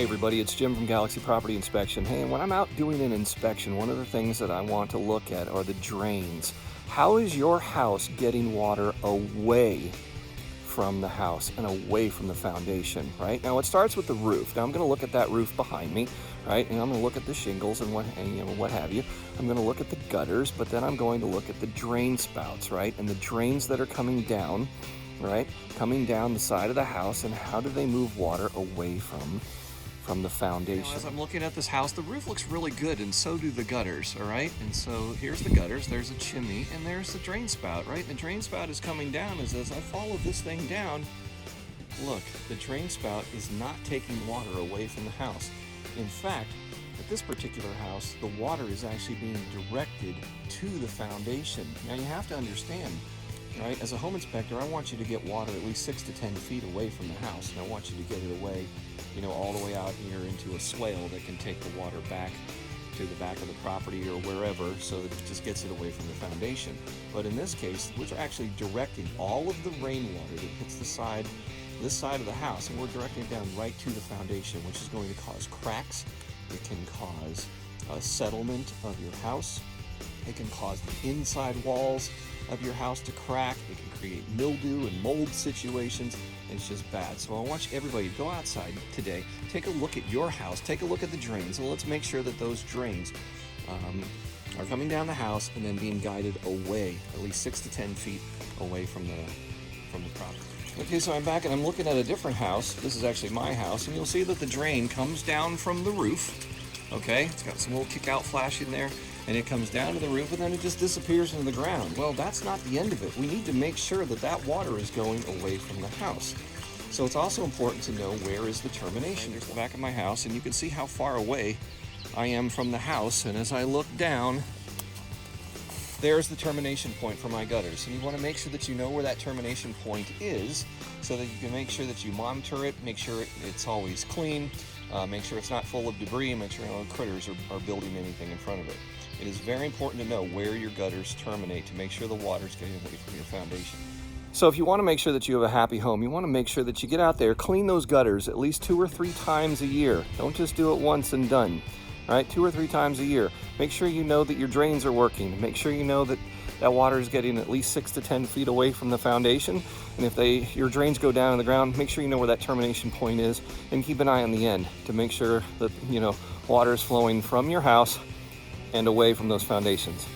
Hey everybody, it's Jim from Galaxy Property Inspection. Hey, and when I'm out doing an inspection, one of the things that I want to look at are the drains. How is your house getting water away from the house and away from the foundation, right? Now it starts with the roof. Now I'm going to look at that roof behind me, right? And I'm going to look at the shingles and what have you. I'm going to look at the gutters, but then I'm going to look at the drain spouts, right? And the drains that are coming down, right? Coming down the side of the house, and how do they move water away from the foundation? Now, as I'm looking at this house, the roof looks really good, and so do the gutters, all right? And so here's the gutters, there's a chimney, and there's the drain spout, right? And the drain spout is coming down. As I follow this thing down, look, the drain spout is not taking water away from the house. In fact, at this particular house, the water is actually being directed to the foundation. Now you have to understand, right? As a home inspector, I want you to get water at least 6 to 10 feet away from the house, and I want you to get it away, all the way out here into a swale that can take the water back to the back of the property or wherever, so that it just gets it away from the foundation. But in this case, we're actually directing all of the rainwater that hits this side of the house, and we're directing it down right to the foundation, which is going to cause cracks. It can cause settlement of your house. It can cause the inside walls of your house to crack. It can create mildew and mold situations. It's just bad. So I want everybody to go outside today, take a look at your house, take a look at the drains, and let's make sure that those drains are coming down the house and then being guided away, at least 6 to 10 feet away from the property. Okay, so I'm back and I'm looking at a different house. This is actually my house, and you'll see that the drain comes down from the roof. Okay, it's got some little kick-out flash in there, and it comes down to the roof, and then it just disappears into the ground. Well, that's not the end of it. We need to make sure that that water is going away from the house. So it's also important to know, where is the termination. Here's the back of my house, and you can see how far away I am from the house, and as I look down, there's the termination point for my gutters. And you want to make sure that you know where that termination point is, so that you can make sure that you monitor it, make sure it's always clean, make sure it's not full of debris, make sure no critters are building anything in front of it. It is very important to know where your gutters terminate to make sure the water's getting away from your foundation. So if you want to make sure that you have a happy home, you want to make sure that you get out there, clean those gutters at least 2 or 3 times a year. Don't just do it once and done. All right, 2 or 3 times a year. Make sure you know that your drains are working. Make sure you know that that water is getting at least 6 to 10 feet away from the foundation. And if your drains go down in the ground, make sure you know where that termination point is, and keep an eye on the end to make sure that water is flowing from your house and away from those foundations,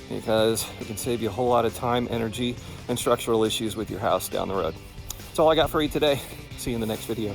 because it can save you a whole lot of time, energy, and structural issues with your house down the road. That's all I got for you today. See you in the next video.